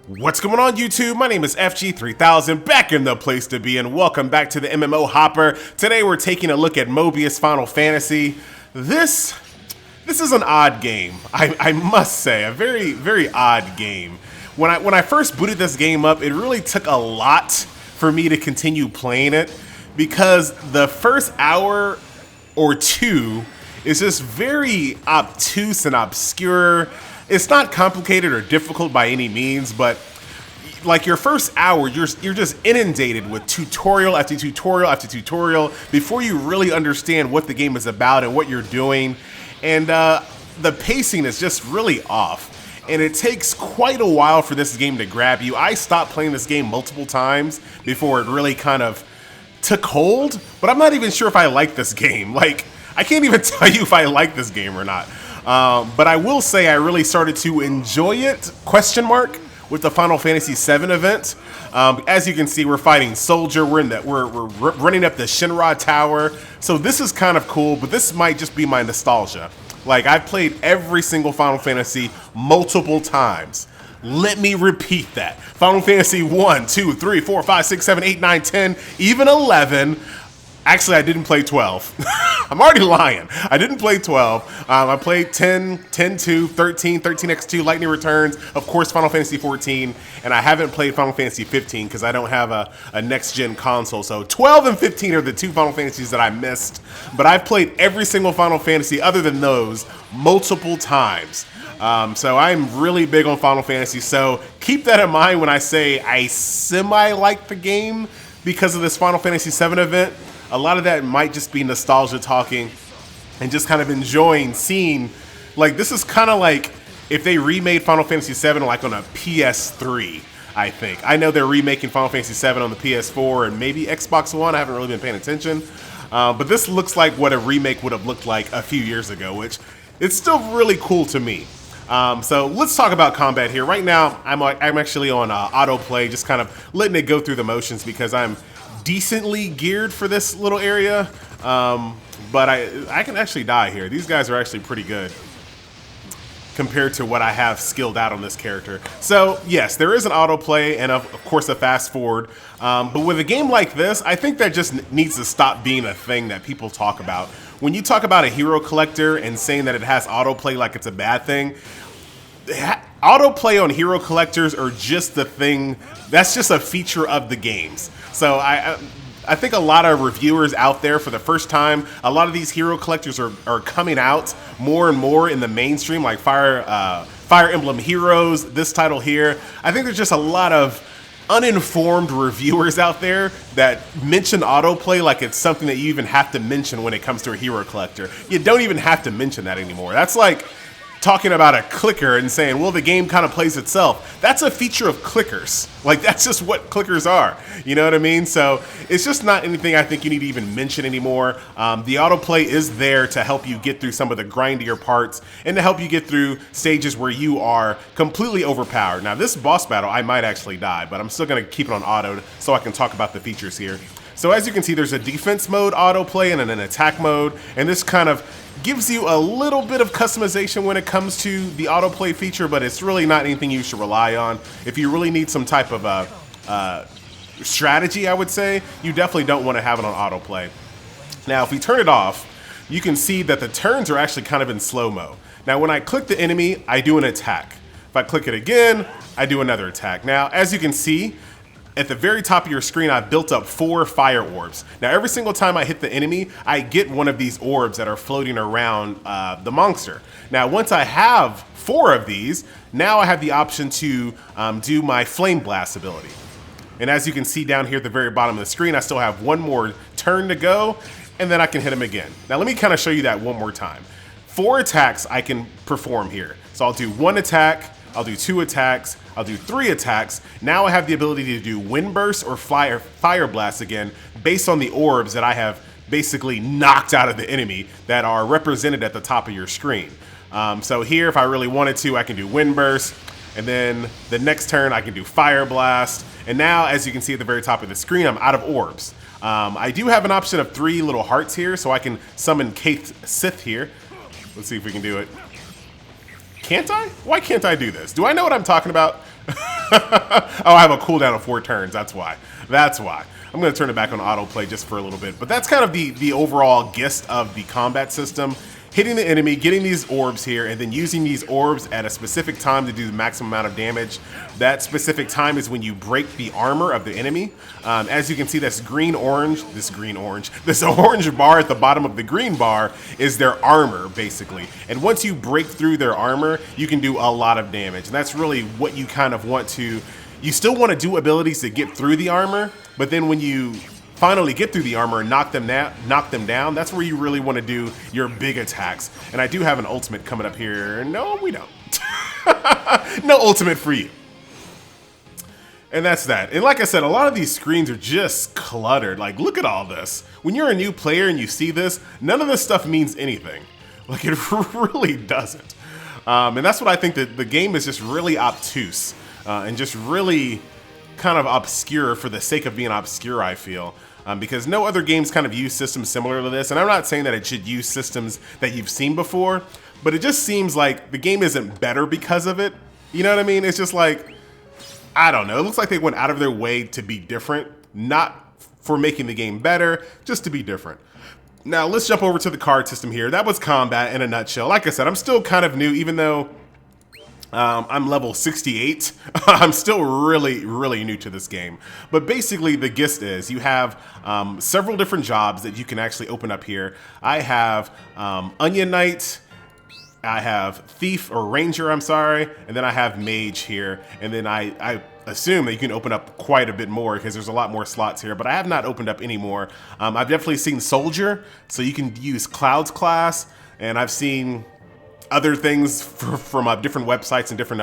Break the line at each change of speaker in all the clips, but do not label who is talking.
What's going on YouTube? My name is FG3000, back in the place to be, and welcome back to the MMO Hopper. Today we're taking a look at Mobius Final Fantasy. This is an odd game, I must say, a very odd game. When I first booted this game up, it really took a lot for me to continue playing it, because the first hour or two is just very obtuse and obscure. It's not complicated or difficult by any means, but like your first hour, you're just inundated with tutorial after tutorial after tutorial before you really understand what the game is about and what you're doing. And the pacing is just really off. And it takes quite a while for this game to grab you. I stopped playing this game multiple times before it really kind of took hold, but I'm not even sure if I like this game. Like, I can't even tell you if I like this game or not. But I will say I really started to enjoy it, with the Final Fantasy VII event. As you can see, we're fighting Soldier. We're running up the Shinra Tower. So this is kind of cool, but this might just be my nostalgia. Like, I've played every single Final Fantasy multiple times. Let me repeat that. Final Fantasy 1, 2, 3, 4, 5, 6, 7, 8, 9, 10, even 11. Actually, I didn't play 12. I'm already lying. I didn't play 12. I played 10, 10-2, 13, 13x2, Lightning Returns, of course, Final Fantasy 14, and I haven't played Final Fantasy 15 because I don't have a next-gen console. So 12 and 15 are the two Final Fantasies that I missed, but I've played every single Final Fantasy other than those multiple times. So I'm really big on Final Fantasy, so keep that in mind when I say I semi-like the game because of this Final Fantasy VII event. A lot of that might just be nostalgia talking and just kind of enjoying seeing, like, this is kind of like if they remade Final Fantasy VII like on a PS3, I think. I know they're remaking Final Fantasy VII on the PS4 and maybe Xbox One. I haven't really been paying attention. But this looks like what a remake would have looked like a few years ago, which it's still really cool to me. So let's talk about combat here. Right now, I'm actually on autoplay, just kind of letting it go through the motions because I'm decently geared for this little area, but I can actually die here. These guys are actually pretty good compared to what I have skilled out on this character. So yes, there is an autoplay and of course a fast forward, but with a game like this, I think that just needs to stop being a thing that people talk about. When you talk about a hero collector and saying that it has autoplay like it's a bad thing, autoplay on hero collectors are just the thing, that's just a feature of the games. So I think a lot of reviewers out there for the first time, a lot of these hero collectors are coming out more and more in the mainstream, like Fire Emblem Heroes, this title here. I think there's just a lot of uninformed reviewers out there that mention autoplay like it's something that you even have to mention when it comes to a hero collector. You don't even have to mention that anymore. That's like talking about a clicker and saying, well, the game kind of plays itself. That's a feature of clickers. Like, that's just what clickers are. You know what I mean? So it's just not anything I think you need to even mention anymore. The autoplay is there to help you get through some of the grindier parts and to help you get through stages where you are completely overpowered. Now, this boss battle, I might actually die, but I'm still going to keep it on auto so I can talk about the features here. So as you can see, there's a defense mode autoplay and an attack mode, and this kind of gives you a little bit of customization when it comes to the autoplay feature, but it's really not anything you should rely on. If you really need some type of strategy, I would say, you definitely don't want to have it on autoplay. Now, if we turn it off, you can see that the turns are actually kind of in slow-mo. Now, when I click the enemy, I do an attack. If I click it again, I do another attack. Now, as you can see, at the very top of your screen, I've built up 4 fire orbs. Now, every single time I hit the enemy, I get one of these orbs that are floating around the monster. Now, once I have 4 of these, now I have the option to do my Flame Blast ability. And as you can see down here at the very bottom of the screen, I still have 1 more turn to go, and then I can hit him again. Now, let me kind of show you that one more time. 4 attacks I can perform here. So I'll do 1 attack, I'll do 2 attacks, I'll do 3 attacks. Now I have the ability to do Wind Burst or Fire Blast again based on the orbs that I have basically knocked out of the enemy that are represented at the top of your screen. So here, if I really wanted to, I can do Wind Burst, and then the next turn I can do Fire Blast. And now, as you can see at the very top of the screen, I'm out of orbs. I do have an option of 3 little hearts here, so I can summon Kate Sith here. Let's see if we can do it. Can't I? Why can't I do this? Do I know what I'm talking about? Oh, I have a cooldown of 4 turns. That's why. That's why. I'm going to turn it back on autoplay just for a little bit. But that's kind of the overall gist of the combat system. Hitting the enemy, getting these orbs here, and then using these orbs at a specific time to do the maximum amount of damage. That specific time is when you break the armor of the enemy. As you can see, this orange bar at the bottom of the green bar is their armor, basically. And once you break through their armor, you can do a lot of damage. And that's really what you kind of want to... You still want to do abilities to get through the armor, but then when you finally get through the armor and knock them down, that's where you really want to do your big attacks. And I do have an ultimate coming up here. No, we don't. No ultimate for you. And that's that. And like I said, a lot of these screens are just cluttered. Like, look at all this. When you're a new player and you see this, none of this stuff means anything. Like, it really doesn't. And that's what I think, that the game is just really obtuse and just really kind of obscure for the sake of being obscure, I feel. Because no other games kind of use systems similar to this. And I'm not saying that it should use systems that you've seen before, but it just seems like the game isn't better because of it. You know what I mean? It's just like, I don't know. It looks like they went out of their way to be different, not for making the game better, just to be different. Now, let's jump over to the card system here. That was combat in a nutshell. Like I said, I'm still kind of new, even though I'm level 68. I'm still really new to this game. But basically the gist is you have several different jobs that you can actually open up here. I have Onion Knight, I have Thief or Ranger, I'm sorry, and then I have Mage here. And then I assume that you can open up quite a bit more because there's a lot more slots here, but I have not opened up any more. I've definitely seen Soldier, so you can use Cloud's class, and I've seen other things from different websites and different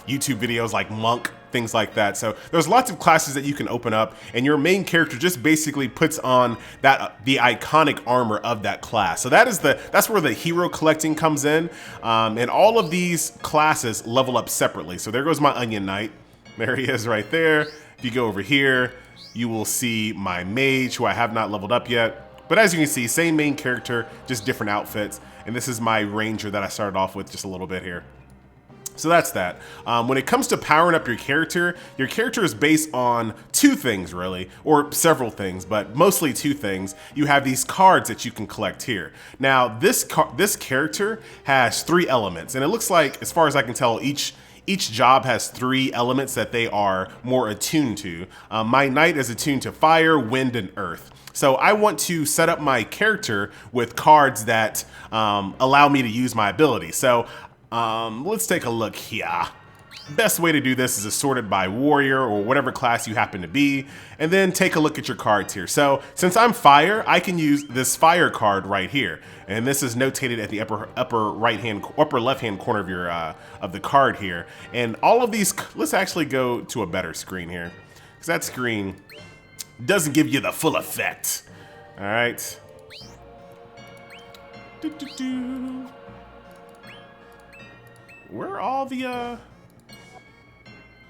YouTube videos like Monk, things like that. So there's lots of classes that you can open up, and your main character just basically puts on the iconic armor of that class. So that's where the hero collecting comes in, and all of these classes level up separately. So there goes my Onion Knight. There he is right there. If you go over here, you will see my Mage, who I have not leveled up yet. But as you can see, same main character, just different outfits. And this is my Ranger that I started off with just a little bit here. So that's that. When it comes to powering up your character is based on 2 things really, or several things, but mostly 2 things. You have these cards that you can collect here. Now, this character has 3 elements, and it looks like, as far as I can tell, each job has 3 elements that they are more attuned to. My Knight is attuned to fire, wind, and earth. So I want to set up my character with cards that allow me to use my ability. So let's take a look here. Best way to do this is to sort it by warrior or whatever class you happen to be, and then take a look at your cards here. So since I'm fire, I can use this fire card right here, and this is notated at the upper left hand corner of your of the card here. And all of these, let's actually go to a better screen here, because that screen doesn't give you the full effect. All right. Where are all the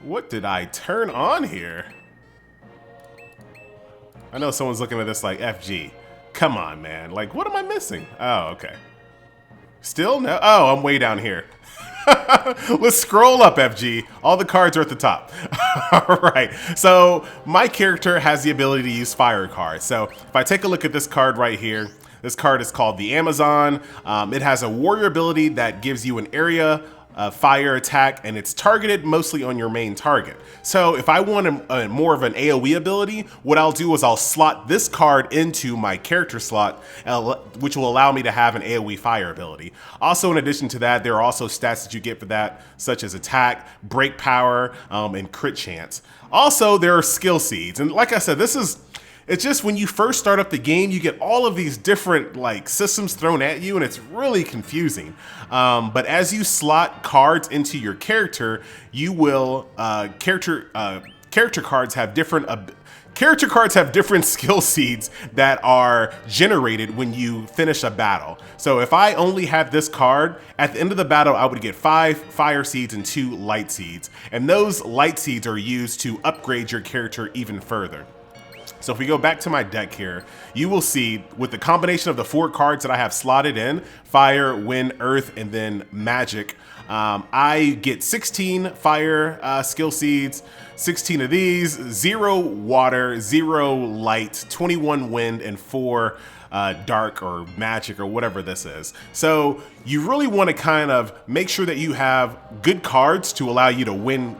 what did I turn on here? I know someone's looking at this like, FG, come on, man. Like, what am I missing? Oh, okay. Still no? Oh, I'm way down here. Let's scroll up, FG. All the cards are at the top. All right. So my character has the ability to use fire cards. So if I take a look at this card right here, this card is called the Amazon. It has a warrior ability that gives you an area fire attack, and it's targeted mostly on your main target. So if I want more of an AoE ability, what I'll do is I'll slot this card into my character slot, which will allow me to have an AoE fire ability. Also, in addition to that, there are also stats that you get for that, such as attack, break power, and crit chance. Also, there are skill seeds, and like I said, it's just when you first start up the game, you get all of these different like systems thrown at you, and it's really confusing. But as you slot cards into your character, you will character cards have different skill seeds that are generated when you finish a battle. So if I only had this card, at the end of the battle, I would get 5 fire seeds and 2 light seeds, and those light seeds are used to upgrade your character even further. So if we go back to my deck here, you will see with the combination of the 4 cards that I have slotted in, fire, wind, earth, and then magic, I get 16 fire skill seeds, 16 of these, 0 water, 0 light, 21 wind, and 4 dark or magic or whatever this is. So you really want to kind of make sure that you have good cards to allow you to win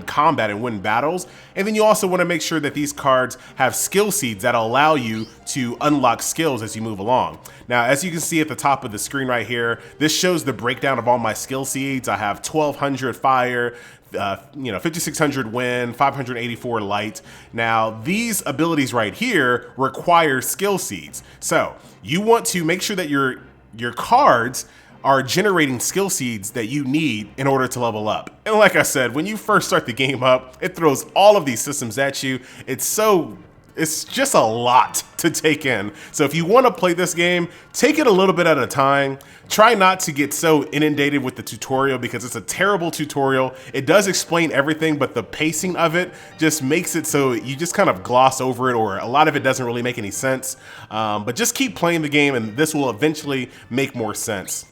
combat and win battles. And then you also want to make sure that these cards have skill seeds that allow you to unlock skills as you move along. Now, as you can see at the top of the screen right here, this shows the breakdown of all my skill seeds. I have 1200 fire, 5600 wind, 584 light. Now, these abilities right here require skill seeds. So you want to make sure that your cards are generating skill seeds that you need in order to level up. And like I said, when you first start the game up, it throws all of these systems at you. It's just a lot to take in. So if you want to play this game, take it a little bit at a time. Try not to get so inundated with the tutorial because it's a terrible tutorial. It does explain everything, but the pacing of it just makes it so you just kind of gloss over it, or a lot of it doesn't really make any sense. But just keep playing the game and this will eventually make more sense.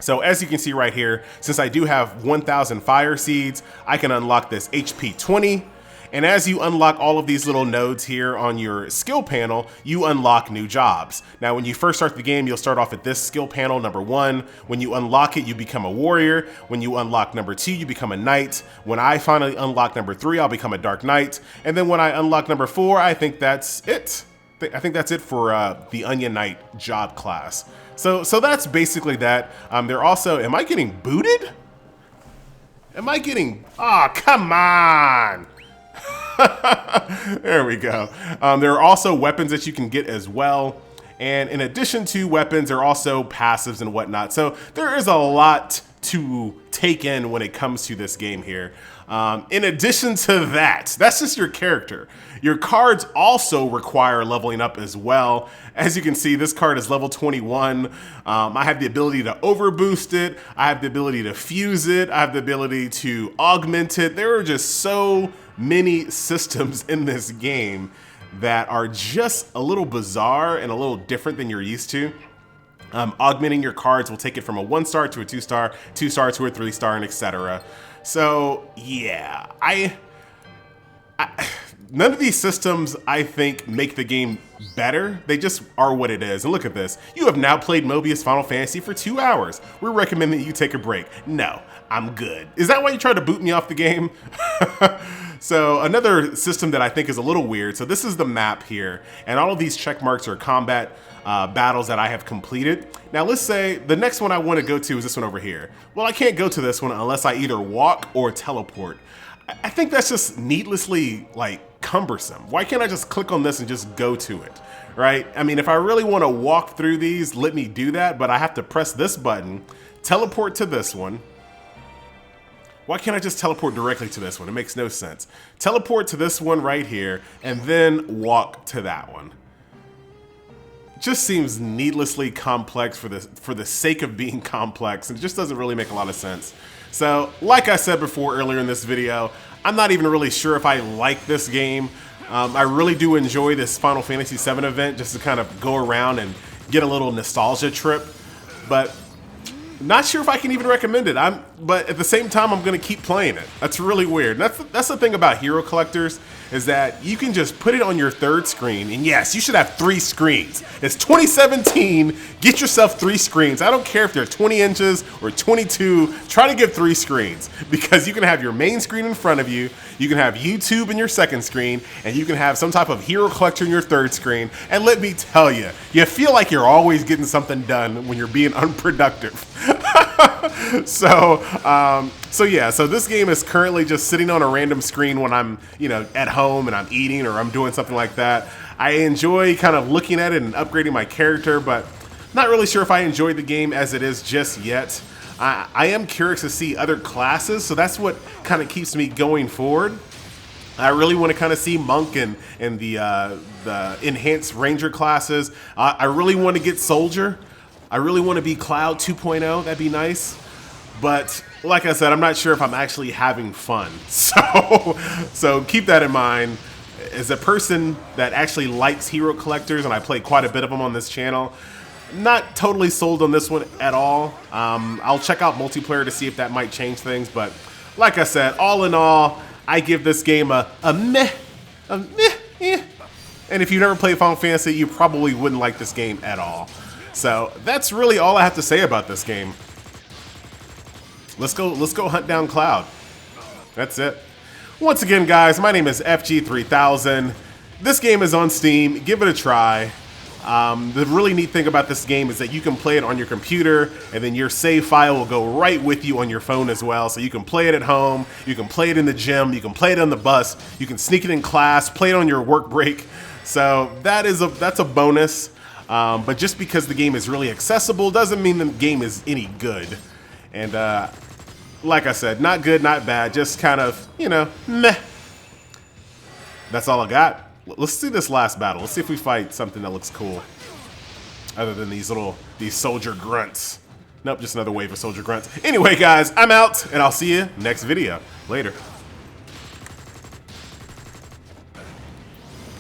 So as you can see right here, since I do have 1000 fire seeds, I can unlock this HP 20. And as you unlock all of these little nodes here on your skill panel, you unlock new jobs. Now, when you first start the game, you'll start off at this skill panel, number 1. When you unlock it, you become a warrior. When you unlock number 2, you become a knight. When I finally unlock number 3, I'll become a dark knight. And then when I unlock number 4, I think that's it. I think that's it for the Onion Knight job class. So that's basically that. They're also, am I getting booted? Am I getting, come on. There we go. There are also weapons that you can get as well. And in addition to weapons, there are also passives and whatnot. So there is a lot to take in when it comes to this game here. In addition to that, that's just your character. Your cards also require leveling up as well. As you can see, this card is level 21. I have the ability to overboost it. I have the ability to fuse it. I have the ability to augment it. There are just so many systems in this game that are just a little bizarre and a little different than you're used to. Augmenting your cards will take it from a 1-star to a 2-star, 2-star to a 3-star, and etc. So yeah, none of these systems, I think, make the game better. They just are what it is. And look at this. You have now played Mobius Final Fantasy for 2 hours. We recommend that you take a break. No, I'm good. Is that why you tried to boot me off the game? So another system that I think is a little weird. So this is the map here. And all of these check marks are combat battles that I have completed. Now let's say the next one I want to go to is this one over here. Well, I can't go to this one unless I either walk or teleport. I think that's just needlessly cumbersome. Why can't I just click on this and just go to it, right? I mean, if I really want to walk through these, let me do that, but I have to press this button, teleport to this one. Why can't I just teleport directly to this one? It makes no sense. Teleport to this one right here and then walk to that one. Just seems needlessly complex for the sake of being complex, and it just doesn't really make a lot of sense. So, like I said before earlier in this video, I'm not even really sure if I like this game. I really do enjoy this Final Fantasy VII event just to kind of go around and get a little nostalgia trip, but not sure if I can even recommend it. But at the same time, I'm gonna keep playing it. That's really weird. That's the thing about hero collectors, is that you can just put it on your third screen, and yes, you should have 3 screens. It's 2017, get yourself 3 screens. I don't care if they're 20 inches or 22, try to get 3 screens, because you can have your main screen in front of you, you can have YouTube in your second screen, and you can have some type of hero collector in your third screen, and let me tell you, you feel like you're always getting something done when you're being unproductive. So yeah, so this game is currently just sitting on a random screen when I'm, at home and I'm eating or I'm doing something like that. I enjoy kind of looking at it and upgrading my character, but not really sure if I enjoy the game as it is just yet. I am curious to see other classes, so that's what kind of keeps me going forward. I really want to kind of see Monk and the enhanced Ranger classes. I really want to get Soldier. I really want to be Cloud 2.0, that'd be nice. But like I said, I'm not sure if I'm actually having fun. So keep that in mind. As a person that actually likes hero collectors, and I play quite a bit of them on this channel, Not totally sold on this one at all. I'll check out multiplayer to see if that might change things, but like I said, all in all, I give this game a meh, eh. And if you've never played Final Fantasy, you probably wouldn't like this game at all. So that's really all I have to say about this game. Let's go hunt down Cloud. That's it. Once again, guys, my name is FG3000. This game is on Steam. Give it a try. The really neat thing about this game is that you can play it on your computer, and then your save file will go right with you on your phone as well. So you can play it at home, you can play it in the gym, you can play it on the bus, you can sneak it in class, play it on your work break. So that's a bonus. But just because the game is really accessible doesn't mean the game is any good. And like I said, not good, not bad, just kind of, meh. That's all I got. Let's see this last battle. Let's see if we fight something that looks cool. Other than these soldier grunts. Nope, just another wave of soldier grunts. Anyway, guys, I'm out, and I'll see you next video. Later.